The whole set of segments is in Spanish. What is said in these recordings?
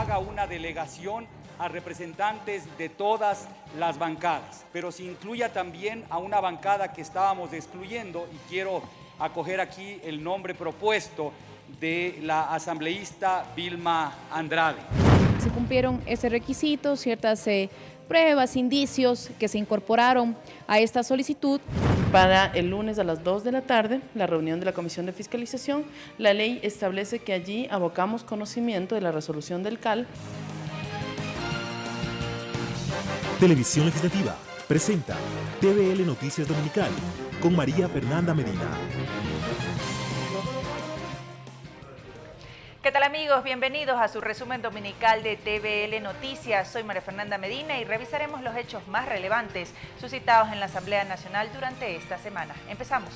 haga una delegación a representantes de todas las bancadas, pero se incluya también a una bancada que estábamos excluyendo, y quiero acoger aquí el nombre propuesto de la asambleísta Vilma Andrade. Se cumplieron ese requisito, ciertas pruebas, indicios que se incorporaron a esta solicitud. Para el lunes a las 2 de la tarde, la reunión de la Comisión de Fiscalización, la ley establece que allí abocamos conocimiento de la resolución del CAL. Televisión Legislativa presenta TVL Noticias Dominical con María Fernanda Medina. ¿Qué tal, amigos? Bienvenidos a su resumen dominical de TVL Noticias. Soy María Fernanda Medina y revisaremos los hechos más relevantes suscitados en la Asamblea Nacional durante esta semana. Empezamos.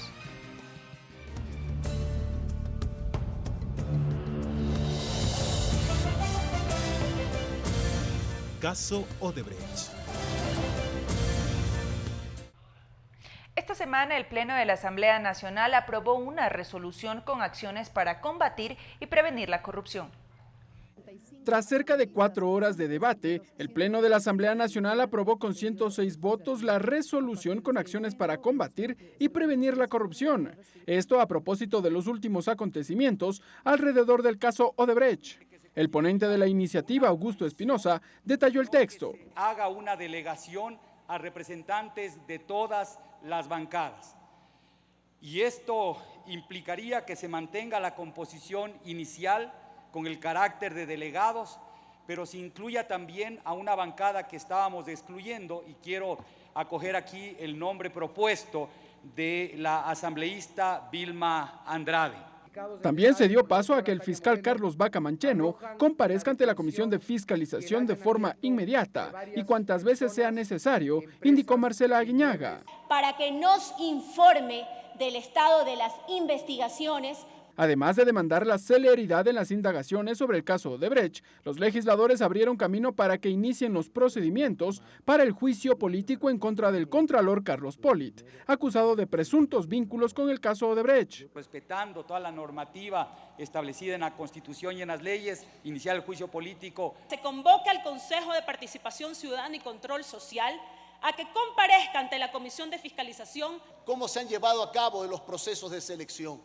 Caso Odebrecht. Esta semana el Pleno de la Asamblea Nacional aprobó una resolución con acciones para combatir y prevenir la corrupción. Tras cerca de 4 horas de debate, el Pleno de la Asamblea Nacional aprobó con 106 votos la resolución con acciones para combatir y prevenir la corrupción. Esto a propósito de los últimos acontecimientos alrededor del caso Odebrecht. El ponente de la iniciativa, Augusto Espinosa, detalló el texto. Haga una delegación a representantes de todas las bancadas. Y esto implicaría que se mantenga la composición inicial con el carácter de delegados, pero se incluya también a una bancada que estábamos excluyendo, y quiero acoger aquí el nombre propuesto de la asambleísta Vilma Andrade. También se dio paso a que el fiscal Carlos Vaca Mancheno comparezca ante la Comisión de Fiscalización de forma inmediata y cuantas veces sea necesario, indicó Marcela Aguiñaga. Para que nos informe del estado de las investigaciones. Además de demandar la celeridad en las indagaciones sobre el caso Odebrecht, los legisladores abrieron camino para que inicien los procedimientos para el juicio político en contra del contralor Carlos Polit, acusado de presuntos vínculos con el caso Odebrecht. Respetando toda la normativa establecida en la Constitución y en las leyes, iniciar el juicio político. Se convoca al Consejo de Participación Ciudadana y Control Social a que comparezca ante la Comisión de Fiscalización. ¿Cómo se han llevado a cabo los procesos de selección?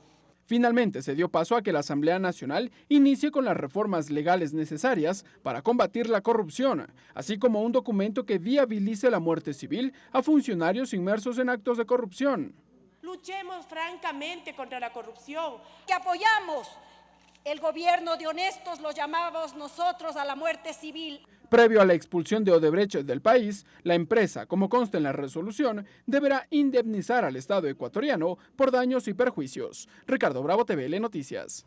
Finalmente se dio paso a que la Asamblea Nacional inicie con las reformas legales necesarias para combatir la corrupción, así como un documento que viabilice la muerte civil a funcionarios inmersos en actos de corrupción. Luchemos francamente contra la corrupción. Que apoyamos el gobierno de honestos, lo llamamos nosotros a la muerte civil. Previo a la expulsión de Odebrecht del país, la empresa, como consta en la resolución, deberá indemnizar al Estado ecuatoriano por daños y perjuicios. Ricardo Bravo, TVL Noticias.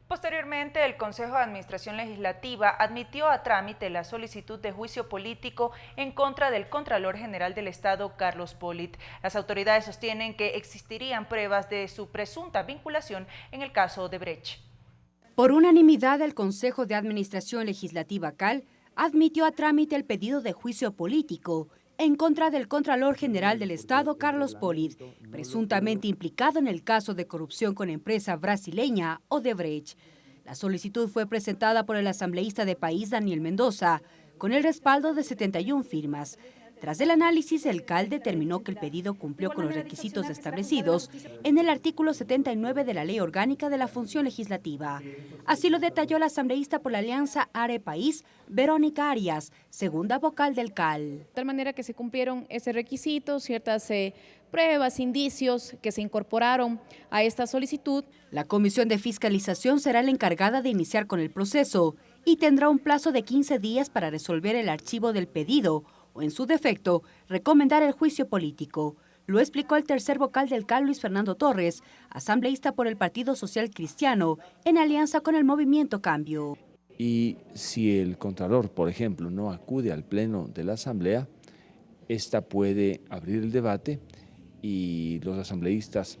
Posteriormente, el Consejo de Administración Legislativa admitió a trámite la solicitud de juicio político en contra del Contralor General del Estado, Carlos Polit. Las autoridades sostienen que existirían pruebas de su presunta vinculación en el caso Odebrecht. Por unanimidad, el Consejo de Administración Legislativa CAL admitió a trámite el pedido de juicio político en contra del Contralor General del Estado, Carlos Polit, presuntamente implicado en el caso de corrupción con empresa brasileña Odebrecht. La solicitud fue presentada por el asambleísta de país, Daniel Mendoza, con el respaldo de 71 firmas. Tras el análisis, el CAL determinó que el pedido cumplió con los requisitos establecidos en el artículo 79 de la Ley Orgánica de la Función Legislativa. Así lo detalló la asambleísta por la Alianza ARE País, Verónica Arias, segunda vocal del CAL. De tal manera que se cumplieron ese requisito, ciertas pruebas, indicios que se incorporaron a esta solicitud. La Comisión de Fiscalización será la encargada de iniciar con el proceso y tendrá un plazo de 15 días para resolver el archivo del pedido o, en su defecto, recomendar el juicio político. Lo explicó el tercer vocal del CAL, Luis Fernando Torres, asambleísta por el Partido Social Cristiano, en alianza con el Movimiento Cambio. Y si el Contralor, por ejemplo, no acude al Pleno de la Asamblea, esta puede abrir el debate y los asambleístas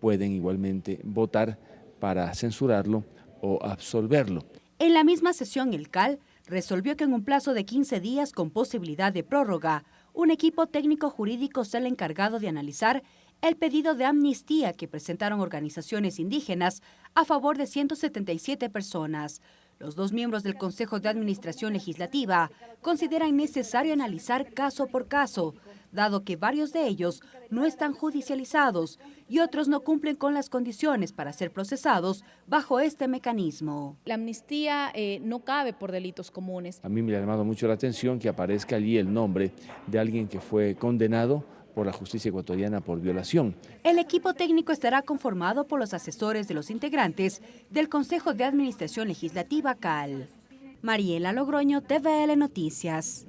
pueden igualmente votar para censurarlo o absolverlo. En la misma sesión, el CAL resolvió que en un plazo de 15 días con posibilidad de prórroga, un equipo técnico jurídico será el encargado de analizar el pedido de amnistía que presentaron organizaciones indígenas a favor de 177 personas. Los dos miembros del Consejo de Administración Legislativa consideran necesario analizar caso por caso, dado que varios de ellos no están judicializados y otros no cumplen con las condiciones para ser procesados bajo este mecanismo. La amnistía no cabe por delitos comunes. A mí me ha llamado mucho la atención que aparezca allí el nombre de alguien que fue condenado por la justicia ecuatoriana por violación. El equipo técnico estará conformado por los asesores de los integrantes del Consejo de Administración Legislativa CAL. Mariela Logroño, TVL Noticias.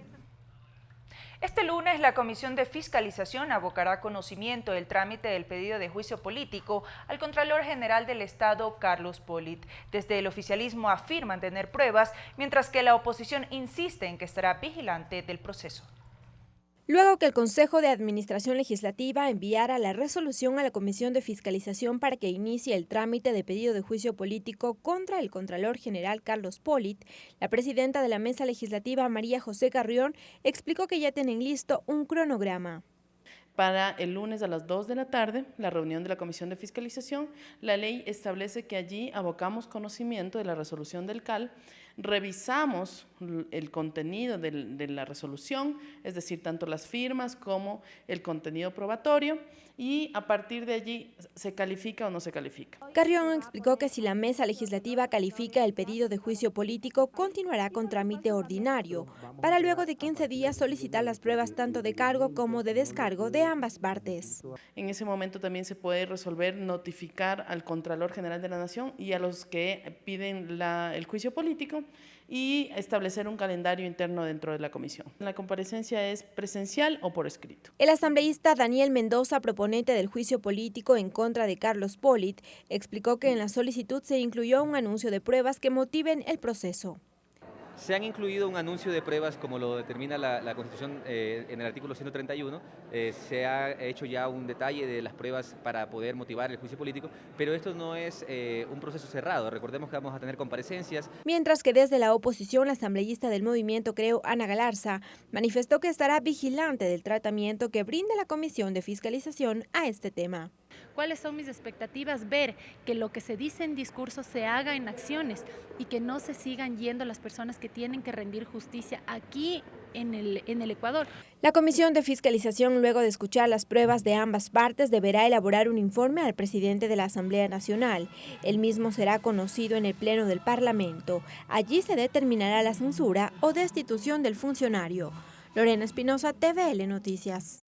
Este lunes, la Comisión de Fiscalización abocará conocimiento del trámite del pedido de juicio político al Contralor General del Estado, Carlos Pollitt. Desde el oficialismo afirman tener pruebas, mientras que la oposición insiste en que estará vigilante del proceso. Luego que el Consejo de Administración Legislativa enviara la resolución a la Comisión de Fiscalización para que inicie el trámite de pedido de juicio político contra el Contralor General Carlos Pollitt, la presidenta de la Mesa Legislativa, María José Carrión, explicó que ya tienen listo un cronograma. Para el lunes a las 2 de la tarde, la reunión de la Comisión de Fiscalización, la ley establece que allí abocamos conocimiento de la resolución del CAL, revisamos el contenido de la resolución, es decir, tanto las firmas como el contenido probatorio, y a partir de allí se califica o no se califica. Carrión explicó que si la Mesa Legislativa califica el pedido de juicio político, continuará con trámite ordinario, para luego de 15 días solicitar las pruebas tanto de cargo como de descargo de ambas partes. En ese momento también se puede resolver notificar al Contralor General de la Nación y a los que piden el juicio político y establecer un calendario interno dentro de la comisión. La comparecencia es presencial o por escrito. El asambleísta Daniel Mendoza, proponente del juicio político en contra de Carlos Pollitt, explicó que en la solicitud se incluyó un anuncio de pruebas que motiven el proceso. Se han incluido un anuncio de pruebas, como lo determina la Constitución en el artículo 131, se ha hecho ya un detalle de las pruebas para poder motivar el juicio político, pero esto no es un proceso cerrado, recordemos que vamos a tener comparecencias. Mientras que desde la oposición, la asambleísta del Movimiento Creo, Ana Galarza, manifestó que estará vigilante del tratamiento que brinda la Comisión de Fiscalización a este tema. ¿Cuáles son mis expectativas? Ver que lo que se dice en discursos se haga en acciones y que no se sigan yendo las personas que tienen que rendir justicia aquí en el Ecuador. La Comisión de Fiscalización, luego de escuchar las pruebas de ambas partes, deberá elaborar un informe al presidente de la Asamblea Nacional. El mismo será conocido en el Pleno del Parlamento. Allí se determinará la censura o destitución del funcionario. Lorena Espinosa, TVL Noticias.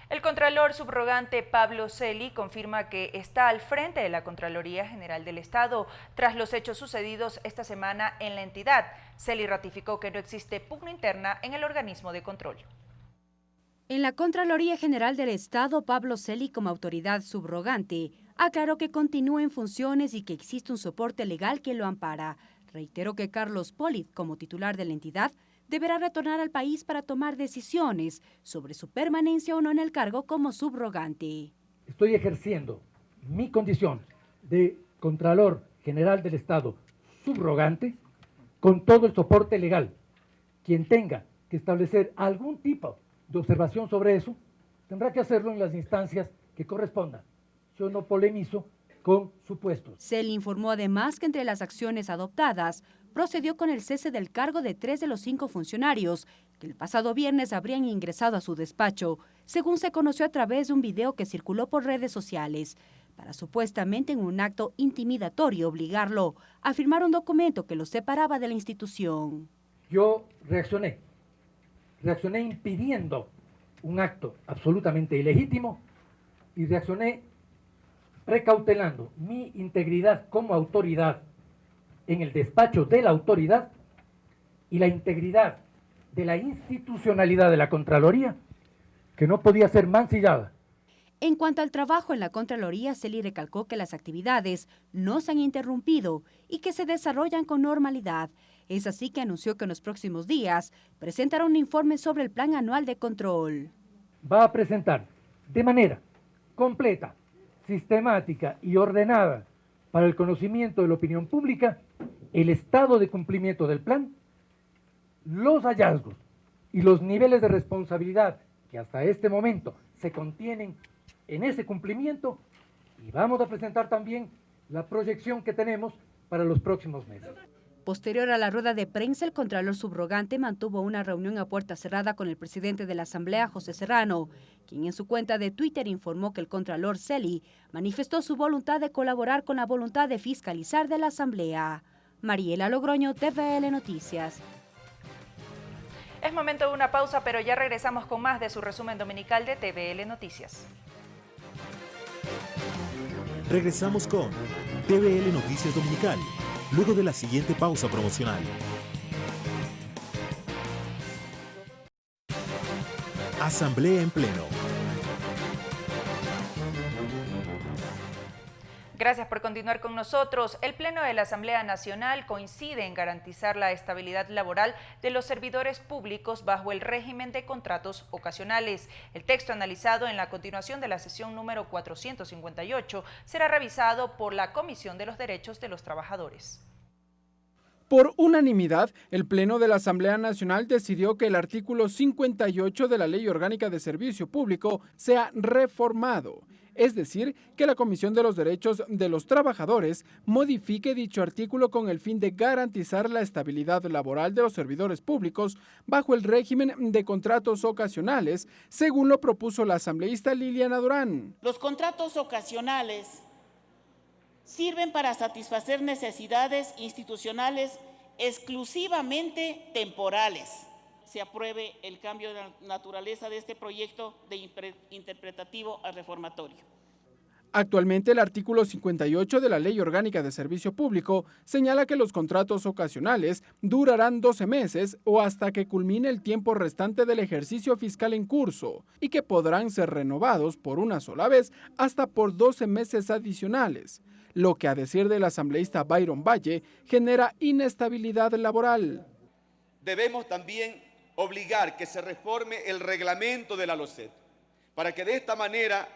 El Contralor subrogante Pablo Celi confirma que está al frente de la Contraloría General del Estado tras los hechos sucedidos esta semana en la entidad. Celi ratificó que no existe pugna interna en el organismo de control. En la Contraloría General del Estado, Pablo Celi, como autoridad subrogante, aclaró que continúa en funciones y que existe un soporte legal que lo ampara. Reiteró que Carlos Pollitt, como titular de la entidad, deberá retornar al país para tomar decisiones sobre su permanencia o no en el cargo como subrogante. Estoy ejerciendo mi condición de Contralor General del Estado subrogante con todo el soporte legal. Quien tenga que establecer algún tipo de observación sobre eso, tendrá que hacerlo en las instancias que correspondan. Yo no polemizo con supuestos. Se le informó además que entre las acciones adoptadas, procedió con el cese del cargo de 3 de los 5 funcionarios que el pasado viernes habrían ingresado a su despacho, según se conoció a través de un video que circuló por redes sociales, para supuestamente en un acto intimidatorio obligarlo a firmar un documento que lo separaba de la institución. Yo reaccioné impidiendo un acto absolutamente ilegítimo y reaccioné precautelando mi integridad como autoridad en el despacho de la autoridad y la integridad de la institucionalidad de la Contraloría, que no podía ser mancillada. En cuanto al trabajo en la Contraloría, Celi recalcó que las actividades no se han interrumpido y que se desarrollan con normalidad. Es así que anunció que en los próximos días presentará un informe sobre el plan anual de control. Va a presentar de manera completa, sistemática y ordenada para el conocimiento de la opinión pública el estado de cumplimiento del plan, los hallazgos y los niveles de responsabilidad que hasta este momento se contienen en ese cumplimiento, y vamos a presentar también la proyección que tenemos para los próximos meses. Posterior a la rueda de prensa, el contralor subrogante mantuvo una reunión a puerta cerrada con el presidente de la Asamblea, José Serrano, quien en su cuenta de Twitter informó que el contralor Celi manifestó su voluntad de colaborar con la voluntad de fiscalizar de la Asamblea. Mariela Logroño, TVL Noticias. Es momento de una pausa, pero ya regresamos con más de su resumen dominical de TVL Noticias. Regresamos con TVL Noticias Dominical, luego de la siguiente pausa promocional. Asamblea en pleno. Gracias por continuar con nosotros. El Pleno de la Asamblea Nacional coincide en garantizar la estabilidad laboral de los servidores públicos bajo el régimen de contratos ocasionales. El texto analizado en la continuación de la sesión número 458 será revisado por la Comisión de los Derechos de los Trabajadores. Por unanimidad, el Pleno de la Asamblea Nacional decidió que el artículo 58 de la Ley Orgánica de Servicio Público sea reformado, es decir, que la Comisión de los Derechos de los Trabajadores modifique dicho artículo con el fin de garantizar la estabilidad laboral de los servidores públicos bajo el régimen de contratos ocasionales, según lo propuso la asambleísta Liliana Durán. Los contratos ocasionales sirven para satisfacer necesidades institucionales exclusivamente temporales. Se apruebe el cambio de naturaleza de este proyecto de interpretativo a reformatorio. Actualmente el artículo 58 de la Ley Orgánica de Servicio Público señala que los contratos ocasionales durarán 12 meses o hasta que culmine el tiempo restante del ejercicio fiscal en curso y que podrán ser renovados por una sola vez hasta por 12 meses adicionales, lo que a decir del asambleísta Byron Valle genera inestabilidad laboral. Debemos también obligar que se reforme el reglamento de la LOCET para que de esta manera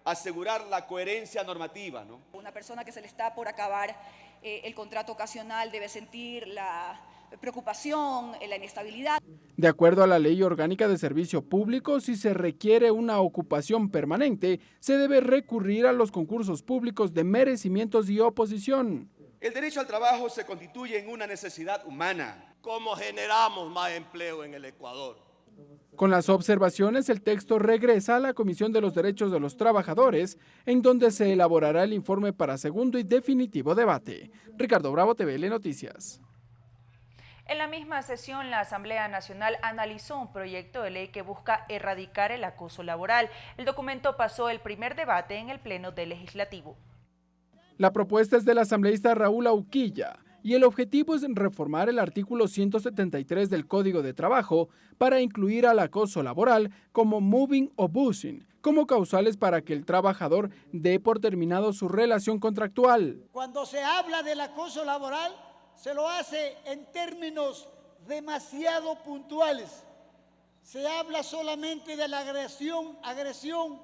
asegurar la coherencia normativa, ¿no? Una persona que se le está por acabar el contrato ocasional debe sentir la preocupación, la inestabilidad. De acuerdo a la Ley Orgánica de Servicio Público, si se requiere una ocupación permanente, se debe recurrir a los concursos públicos de merecimientos y oposición. El derecho al trabajo se constituye en una necesidad humana. ¿Cómo generamos más empleo en el Ecuador? Con las observaciones, el texto regresa a la Comisión de los Derechos de los Trabajadores, en donde se elaborará el informe para segundo y definitivo debate. Ricardo Bravo, TVL Noticias. En la misma sesión, la Asamblea Nacional analizó un proyecto de ley que busca erradicar el acoso laboral. El documento pasó el primer debate en el Pleno del Legislativo. La propuesta es del asambleísta Raúl Auquilla y el objetivo es reformar el artículo 173 del Código de Trabajo para incluir al acoso laboral como moving o busing como causales para que el trabajador dé por terminado su relación contractual. Cuando se habla del acoso laboral, se lo hace en términos demasiado puntuales. Se habla solamente de la agresión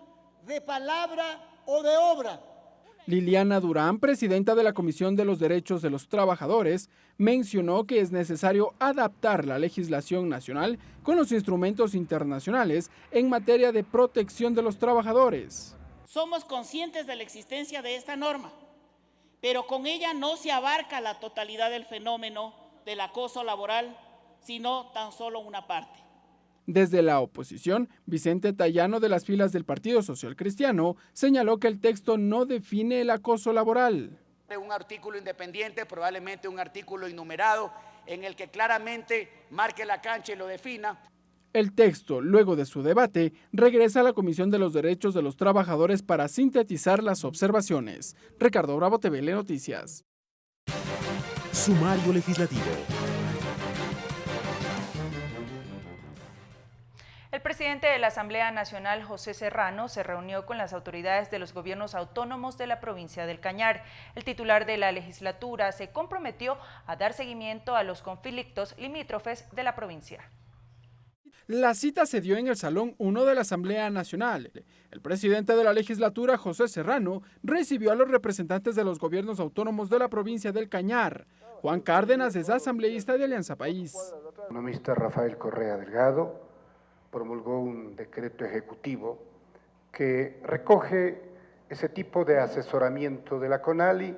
de palabra o de obra. Liliana Durán, presidenta de la Comisión de los Derechos de los Trabajadores, mencionó que es necesario adaptar la legislación nacional con los instrumentos internacionales en materia de protección de los trabajadores. Somos conscientes de la existencia de esta norma, pero con ella no se abarca la totalidad del fenómeno del acoso laboral, sino tan solo una parte. Desde la oposición, Vicente Tallano, de las filas del Partido Social Cristiano, señaló que el texto no define el acoso laboral. Un artículo independiente, probablemente un artículo enumerado, en el que claramente marque la cancha y lo defina. El texto, luego de su debate, regresa a la Comisión de los Derechos de los Trabajadores para sintetizar las observaciones. Ricardo Bravo, TVL Noticias. Sumario Legislativo. El presidente de la Asamblea Nacional, José Serrano, se reunió con las autoridades de los gobiernos autónomos de la provincia del Cañar. El titular de la legislatura se comprometió a dar seguimiento a los conflictos limítrofes de la provincia. La cita se dio en el Salón 1 de la Asamblea Nacional. El presidente de la legislatura, José Serrano, recibió a los representantes de los gobiernos autónomos de la provincia del Cañar. Juan Cárdenas es asambleísta de Alianza País. El economista Rafael Correa Delgado promulgó un decreto ejecutivo que recoge ese tipo de asesoramiento de la CONALI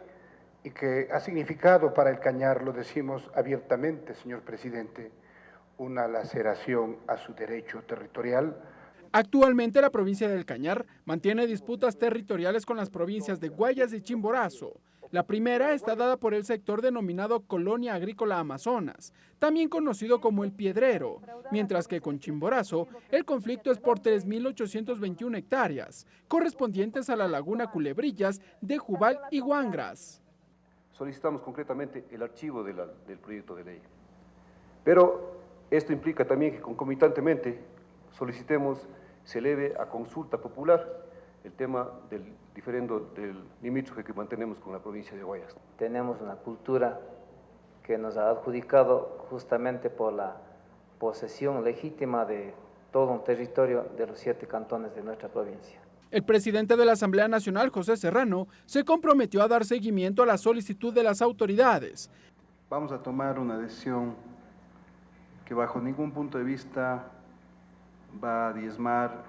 y que ha significado para el Cañar, lo decimos abiertamente, señor presidente, una laceración a su derecho territorial. Actualmente la provincia del Cañar mantiene disputas territoriales con las provincias de Guayas y Chimborazo. La primera está dada por el sector denominado Colonia Agrícola Amazonas, también conocido como El Piedrero, mientras que con Chimborazo el conflicto es por 3.821 hectáreas, correspondientes a la laguna Culebrillas de Jubal y Guangras. Solicitamos concretamente el archivo del proyecto de ley, pero esto implica también que concomitantemente solicitemos se eleve a consulta popular el tema del diferendo del limítrofe que mantenemos con la provincia de Guayas. Tenemos una cultura que nos ha adjudicado justamente por la posesión legítima de todo un territorio de los 7 cantones de nuestra provincia. El presidente de la Asamblea Nacional, José Serrano, se comprometió a dar seguimiento a la solicitud de las autoridades. Vamos a tomar una decisión que bajo ningún punto de vista va a diezmar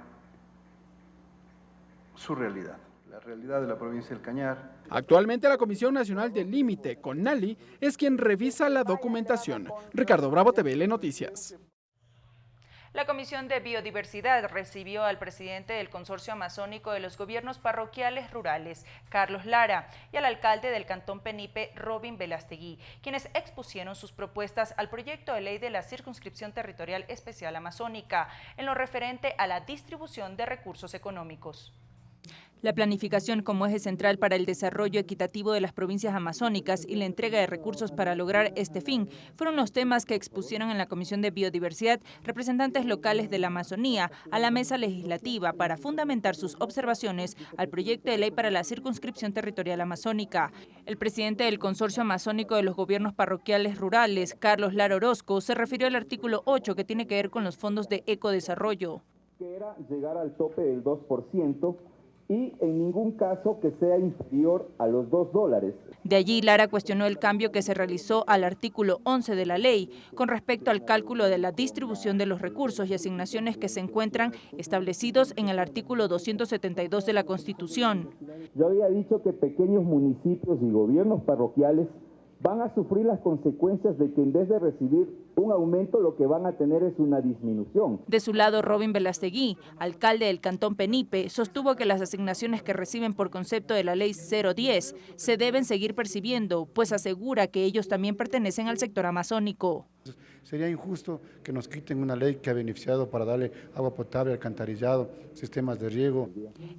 su realidad, la realidad de la provincia del Cañar. Actualmente la Comisión Nacional del Límite, CONALI, es quien revisa la documentación. Ricardo Bravo, TVL Noticias. La Comisión de Biodiversidad recibió al presidente del Consorcio Amazónico de los Gobiernos Parroquiales Rurales, Carlos Lara, y al alcalde del Cantón Penipe, Robin Velastegui, quienes expusieron sus propuestas al proyecto de ley de la Circunscripción Territorial Especial Amazónica, en lo referente a la distribución de recursos económicos. La planificación como eje central para el desarrollo equitativo de las provincias amazónicas y la entrega de recursos para lograr este fin fueron los temas que expusieron en la Comisión de Biodiversidad representantes locales de la Amazonía a la mesa legislativa para fundamentar sus observaciones al proyecto de ley para la circunscripción territorial amazónica. El presidente del Consorcio Amazónico de los Gobiernos Parroquiales Rurales, Carlos Lara Orozco, se refirió al artículo 8 que tiene que ver con los fondos de ecodesarrollo. Que era llegar al tope del 2%. Y en ningún caso que sea inferior a los $2. De allí, Lara cuestionó el cambio que se realizó al artículo 11 de la ley con respecto al cálculo de la distribución de los recursos y asignaciones que se encuentran establecidos en el artículo 272 de la Constitución. Yo había dicho que pequeños municipios y gobiernos parroquiales van a sufrir las consecuencias de que en vez de recibir un aumento, lo que van a tener es una disminución. De su lado, Robin Velastegui, alcalde del Cantón Penipe, sostuvo que las asignaciones que reciben por concepto de la Ley 010 se deben seguir percibiendo, pues asegura que ellos también pertenecen al sector amazónico. Sería injusto que nos quiten una ley que ha beneficiado para darle agua potable, alcantarillado, sistemas de riego.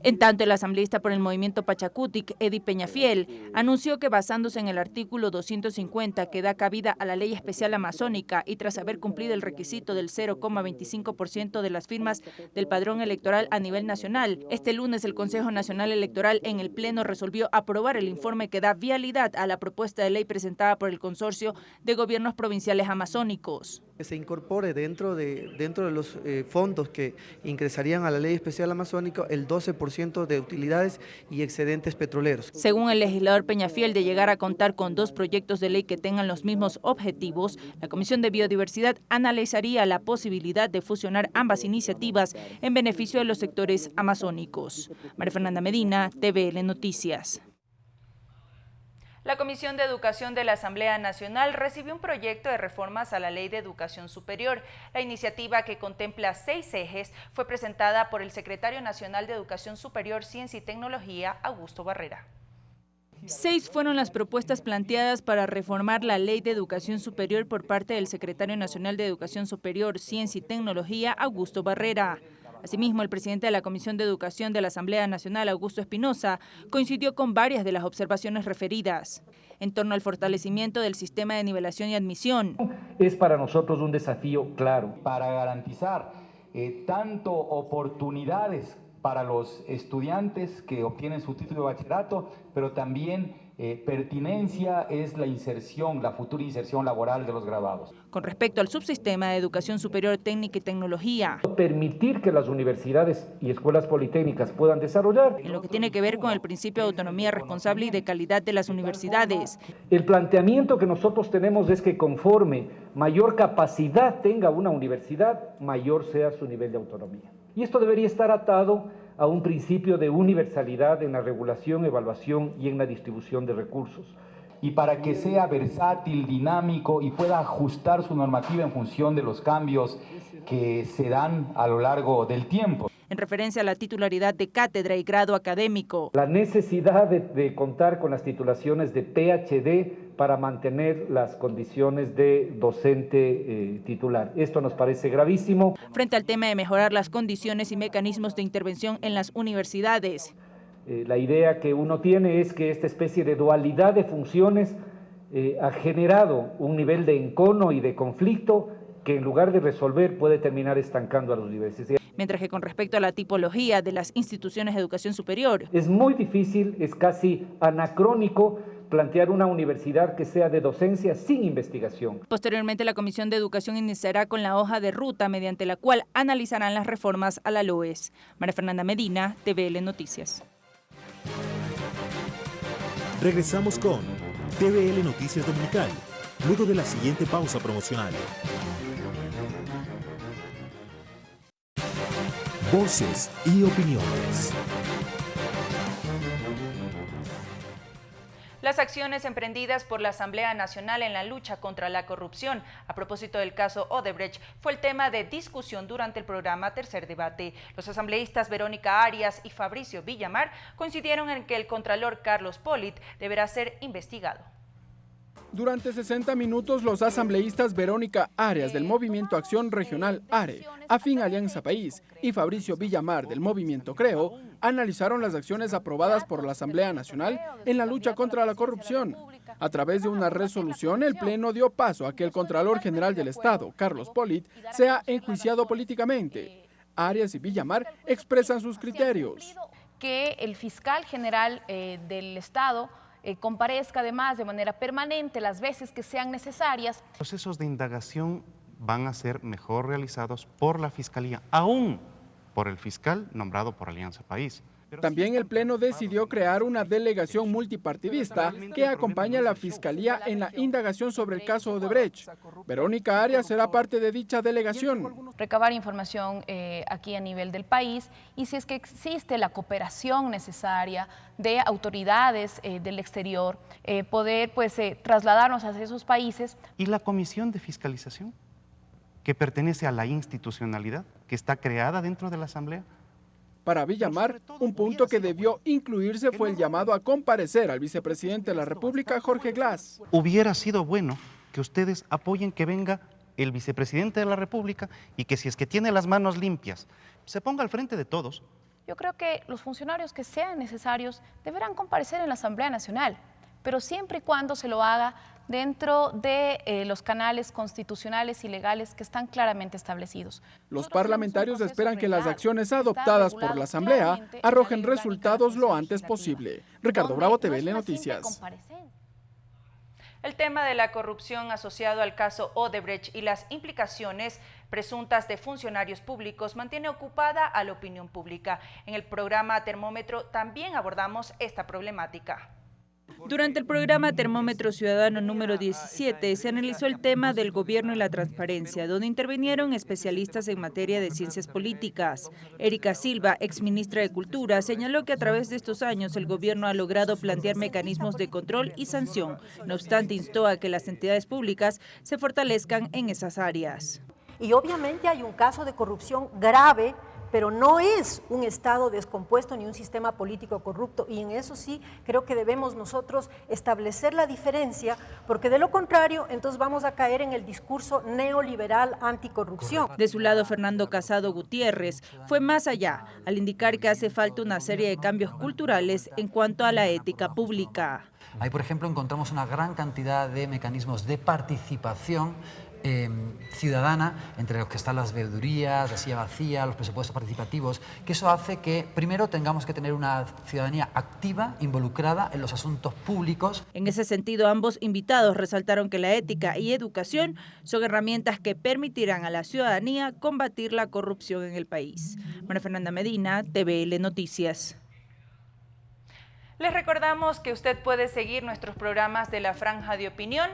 En tanto, el asambleísta por el movimiento Pachacutic, Eddie Peñafiel, anunció que basándose en el artículo 250 que da cabida a la Ley Especial Amazónica y tras haber cumplido el requisito del 0,25% de las firmas del padrón electoral a nivel nacional, este lunes el Consejo Nacional Electoral en el Pleno resolvió aprobar el informe que da vialidad a la propuesta de ley presentada por el Consorcio de Gobiernos Provinciales Amazónicos. Que se incorpore dentro de los fondos que ingresarían a la Ley Especial Amazónica el 12% de utilidades y excedentes petroleros. Según el legislador Peñafiel, de llegar a contar con 2 proyectos de ley que tengan los mismos objetivos, la Comisión de Biodiversidad analizaría la posibilidad de fusionar ambas iniciativas en beneficio de los sectores amazónicos. María Fernanda Medina, TVL Noticias. La Comisión de Educación de la Asamblea Nacional recibió un proyecto de reformas a la Ley de Educación Superior. La iniciativa, que contempla 6 ejes, fue presentada por el secretario nacional de Educación Superior, Ciencia y Tecnología, Augusto Barrera. 6 fueron las propuestas planteadas para reformar la Ley de Educación Superior por parte del secretario nacional de Educación Superior, Ciencia y Tecnología, Augusto Barrera. Asimismo, el presidente de la Comisión de Educación de la Asamblea Nacional, Augusto Espinosa, coincidió con varias de las observaciones referidas. En torno al fortalecimiento del sistema de nivelación y admisión. Es para nosotros un desafío claro para garantizar tanto oportunidades para los estudiantes que obtienen su título de bachillerato, pero también pertinencia es la inserción, la futura inserción laboral de los graduados. Con respecto al subsistema de educación superior, técnica y tecnología. Permitir que las universidades y escuelas politécnicas puedan desarrollar. En lo que tiene que ver con el principio de autonomía responsable y de calidad de las universidades. El planteamiento que nosotros tenemos es que conforme mayor capacidad tenga una universidad, mayor sea su nivel de autonomía. Y esto debería estar atado a un principio de universalidad en la regulación, evaluación y en la distribución de recursos. y para que sea versátil, dinámico y pueda ajustar su normativa en función de los cambios que se dan a lo largo del tiempo. En referencia a la titularidad de cátedra y grado académico. La necesidad de contar con las titulaciones de PhD para mantener las condiciones de docente titular. Esto nos parece gravísimo. Frente al tema de mejorar las condiciones y mecanismos de intervención en las universidades. La idea que uno tiene es que esta especie de dualidad de funciones ha generado un nivel de encono y de conflicto que en lugar de resolver puede terminar estancando a las universidades. Mientras que con respecto a la tipología de las instituciones de educación superior. Es muy difícil, es casi anacrónico plantear una universidad que sea de docencia sin investigación. Posteriormente, la Comisión de Educación iniciará con la hoja de ruta mediante la cual analizarán las reformas a la LOES. María Fernanda Medina, TVL Noticias. Regresamos con TVL Noticias Dominical, luego de la siguiente pausa promocional. Voces y opiniones. Las acciones emprendidas por la Asamblea Nacional en la lucha contra la corrupción a propósito del caso Odebrecht fue el tema de discusión durante el programa Tercer Debate. Los asambleístas Verónica Arias y Fabricio Villamar coincidieron en que el contralor Carlos Polit deberá ser investigado. Durante 60 minutos, los asambleístas Verónica Arias del Movimiento Acción Regional ARE, Afín Alianza País, y Fabricio Villamar del Movimiento Creo, analizaron las acciones aprobadas por la Asamblea Nacional en la lucha contra la corrupción. A través de una resolución, el Pleno dio paso a que el Contralor General del Estado, Carlos Polit, sea enjuiciado políticamente. Arias y Villamar expresan sus criterios. Que el fiscal general del Estado comparezca además de manera permanente las veces que sean necesarias. Los procesos de indagación van a ser mejor realizados por la Fiscalía, aún por el fiscal nombrado por Alianza País. También el Pleno decidió crear una delegación multipartidista que acompaña a la Fiscalía en la indagación sobre el caso Odebrecht. Verónica Arias será parte de dicha delegación. Recabar información aquí a nivel del país y si es que existe la cooperación necesaria de autoridades del exterior, poder trasladarnos hacia esos países. ¿Y la Comisión de Fiscalización, que pertenece a la institucionalidad, que está creada dentro de la Asamblea? Para Villamar, un punto que debió incluirse fue el llamado a comparecer al vicepresidente de la República, Jorge Glass. Hubiera sido bueno que ustedes apoyen que venga el vicepresidente de la República y que si es que tiene las manos limpias, se ponga al frente de todos. Yo creo que los funcionarios que sean necesarios deberán comparecer en la Asamblea Nacional, pero siempre y cuando se lo haga dentro de los canales constitucionales y legales que están claramente establecidos. Los parlamentarios esperan que las acciones adoptadas por la Asamblea arrojen resultados lo antes posible. Ricardo Bravo, TVL Noticias. El tema de la corrupción asociado al caso Odebrecht y las implicaciones presuntas de funcionarios públicos mantiene ocupada a la opinión pública. En el programa Termómetro también abordamos esta problemática. Durante el programa Termómetro Ciudadano número 17 se analizó el tema del gobierno y la transparencia, donde intervinieron especialistas en materia de ciencias políticas. Erika Silva, exministra de Cultura, señaló que a través de estos años el gobierno ha logrado plantear mecanismos de control y sanción. No obstante, instó a que las entidades públicas se fortalezcan en esas áreas. Y obviamente hay un caso de corrupción grave, pero no es un Estado descompuesto ni un sistema político corrupto, y en eso sí creo que debemos nosotros establecer la diferencia, porque de lo contrario entonces vamos a caer en el discurso neoliberal anticorrupción. De su lado, Fernando Casado Gutiérrez fue más allá al indicar que hace falta una serie de cambios culturales en cuanto a la ética pública. Ahí, por ejemplo, encontramos una gran cantidad de mecanismos de participación ciudadana, entre los que están las veedurías, la silla vacía, los presupuestos participativos, que eso hace que primero tengamos que tener una ciudadanía activa, involucrada en los asuntos públicos. En ese sentido, ambos invitados resaltaron que la ética y educación son herramientas que permitirán a la ciudadanía combatir la corrupción en el país. María Fernanda Medina, TVL Noticias. Les recordamos que usted puede seguir nuestros programas de la Franja de Opinión,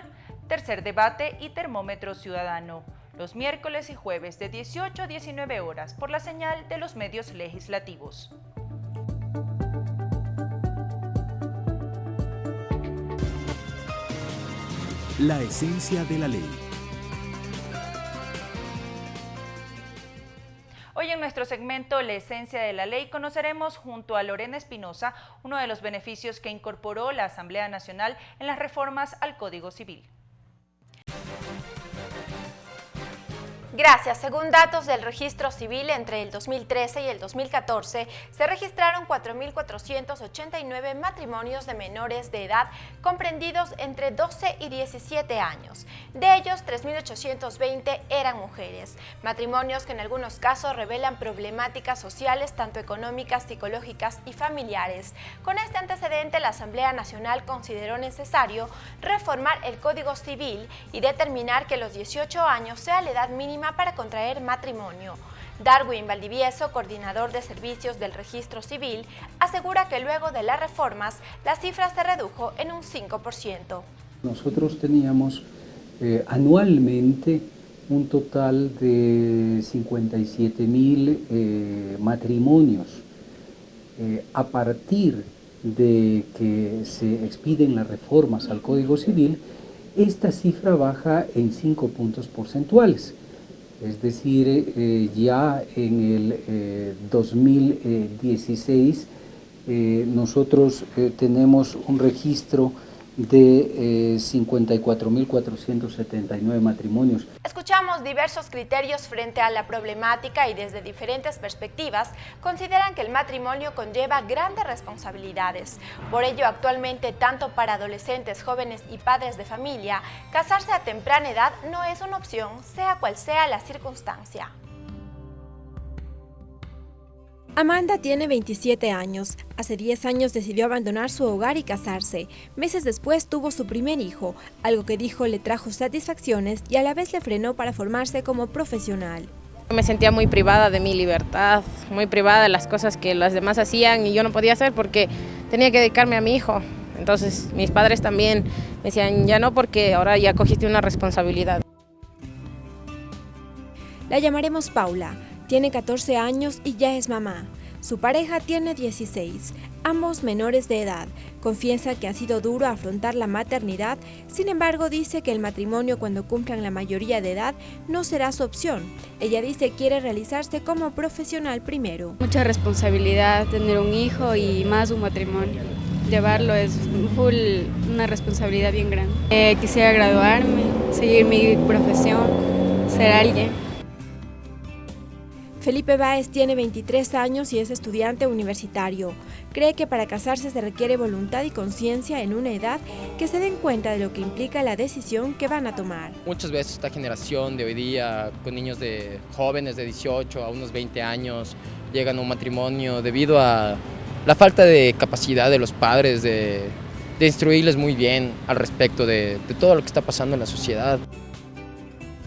Tercer Debate y Termómetro Ciudadano, los miércoles y jueves de 18 a 19 horas por la señal de los medios legislativos. La esencia de la ley. Hoy en nuestro segmento La esencia de la ley conoceremos junto a Lorena Espinosa uno de los beneficios que incorporó la Asamblea Nacional en las reformas al Código Civil. Gracias. Según datos del registro civil, entre el 2013 y el 2014 se registraron 4.489 matrimonios de menores de edad comprendidos entre 12 y 17 años. De ellos, 3.820 eran mujeres. Matrimonios que en algunos casos revelan problemáticas sociales, tanto económicas, psicológicas y familiares. Con este antecedente, la Asamblea Nacional consideró necesario reformar el Código Civil y determinar que los 18 años sea la edad mínima para contraer matrimonio. Darwin Valdivieso, coordinador de servicios del Registro Civil, asegura que luego de las reformas la cifra se redujo en un 5%. Nosotros teníamos anualmente un total de 57.000 matrimonios. A partir de que se expiden las reformas al Código Civil, esta cifra baja en 5 puntos porcentuales. Es decir, ya en el 2016 nosotros tenemos un registro de 54.479 matrimonios. Escuchamos diversos criterios frente a la problemática y desde diferentes perspectivas consideran que el matrimonio conlleva grandes responsabilidades. Por ello, actualmente, tanto para adolescentes, jóvenes y padres de familia, casarse a temprana edad no es una opción, sea cual sea la circunstancia. Amanda tiene 27 años. Hace 10 años decidió abandonar su hogar y casarse. Meses después tuvo su primer hijo, algo que dijo le trajo satisfacciones y a la vez le frenó para formarse como profesional. Me sentía muy privada de mi libertad, muy privada de las cosas que las demás hacían y yo no podía hacer porque tenía que dedicarme a mi hijo. Entonces mis padres también me decían, ya no, porque ahora ya cogiste una responsabilidad. La llamaremos Paula. Tiene 14 años y ya es mamá. Su pareja tiene 16, ambos menores de edad. Confiesa que ha sido duro afrontar la maternidad, sin embargo dice que el matrimonio cuando cumplan la mayoría de edad no será su opción. Ella dice que quiere realizarse como profesional primero. Mucha responsabilidad tener un hijo y más un matrimonio. Llevarlo es una responsabilidad bien grande. Quisiera graduarme, seguir mi profesión, ser alguien. Felipe Báez tiene 23 años y es estudiante universitario. Cree que para casarse se requiere voluntad y conciencia en una edad que se den cuenta de lo que implica la decisión que van a tomar. Muchas veces esta generación de hoy día, con niños jóvenes de 18 a unos 20 años, llegan a un matrimonio debido a la falta de capacidad de los padres de instruirles muy bien al respecto de todo lo que está pasando en la sociedad.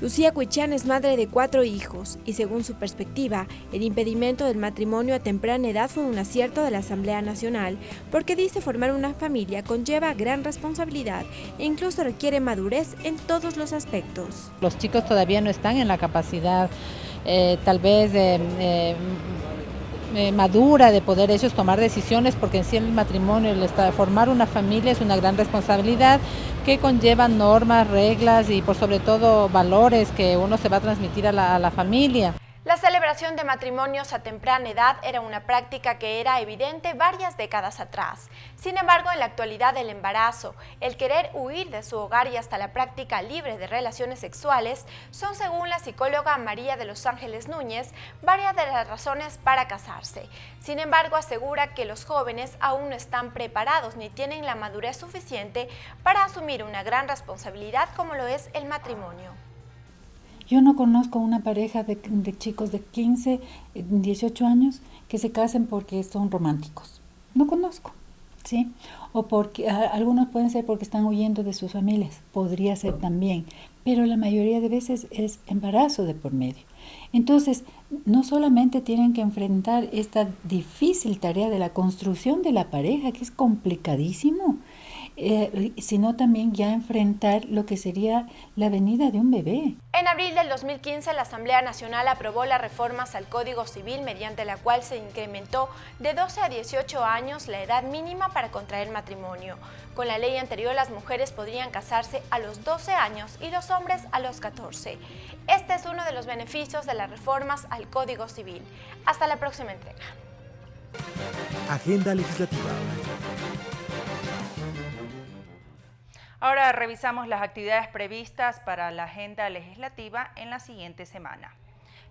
Lucía Cuichán es madre de 4 hijos y según su perspectiva, el impedimento del matrimonio a temprana edad fue un acierto de la Asamblea Nacional porque dice formar una familia conlleva gran responsabilidad e incluso requiere madurez en todos los aspectos. Los chicos todavía no están en la capacidad tal vez madura de poder ellos tomar decisiones porque en sí el matrimonio, formar una familia es una gran responsabilidad que conlleva normas, reglas y por sobre todo valores que uno se va a transmitir a la familia. La celebración de matrimonios a temprana edad era una práctica que era evidente varias décadas atrás. Sin embargo, en la actualidad el embarazo, el querer huir de su hogar y hasta la práctica libre de relaciones sexuales son, según la psicóloga María de los Ángeles Núñez, varias de las razones para casarse. Sin embargo, asegura que los jóvenes aún no están preparados ni tienen la madurez suficiente para asumir una gran responsabilidad como lo es el matrimonio. Yo no conozco una pareja de chicos de 15, 18 años que se casen porque son románticos. No conozco, ¿sí? O porque algunos pueden ser porque están huyendo de sus familias, podría ser también, pero la mayoría de veces es embarazo de por medio. Entonces, no solamente tienen que enfrentar esta difícil tarea de la construcción de la pareja, que es complicadísimo, sino también ya enfrentar lo que sería la venida de un bebé. En abril del 2015, la Asamblea Nacional aprobó las reformas al Código Civil mediante la cual se incrementó de 12 a 18 años la edad mínima para contraer matrimonio. Con la ley anterior, las mujeres podrían casarse a los 12 años y los hombres a los 14. Este es uno de los beneficios de las reformas al Código Civil. Hasta la próxima entrega. Agenda legislativa. Ahora revisamos las actividades previstas para la agenda legislativa en la siguiente semana.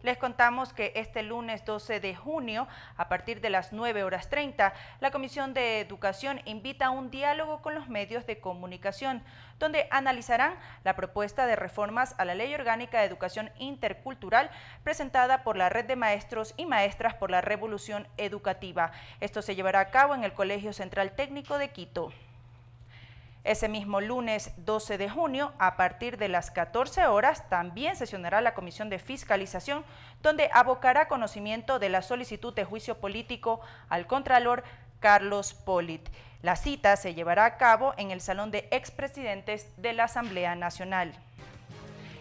Les contamos que este lunes 12 de junio, a partir de las 9:30, la Comisión de Educación invita a un diálogo con los medios de comunicación, donde analizarán la propuesta de reformas a la Ley Orgánica de Educación Intercultural presentada por la Red de Maestros y Maestras por la Revolución Educativa. Esto se llevará a cabo en el Colegio Central Técnico de Quito. Ese mismo lunes 12 de junio, a partir de las 14 horas, también sesionará la Comisión de Fiscalización, donde abocará conocimiento de la solicitud de juicio político al Contralor Carlos Polit. La cita se llevará a cabo en el Salón de Expresidentes de la Asamblea Nacional.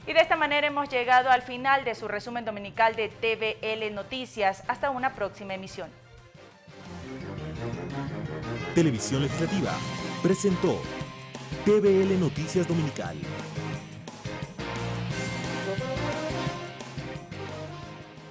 Y de esta manera hemos llegado al final de su resumen dominical de TVL Noticias. Hasta una próxima emisión. Televisión Legislativa presentó TVL Noticias Dominical.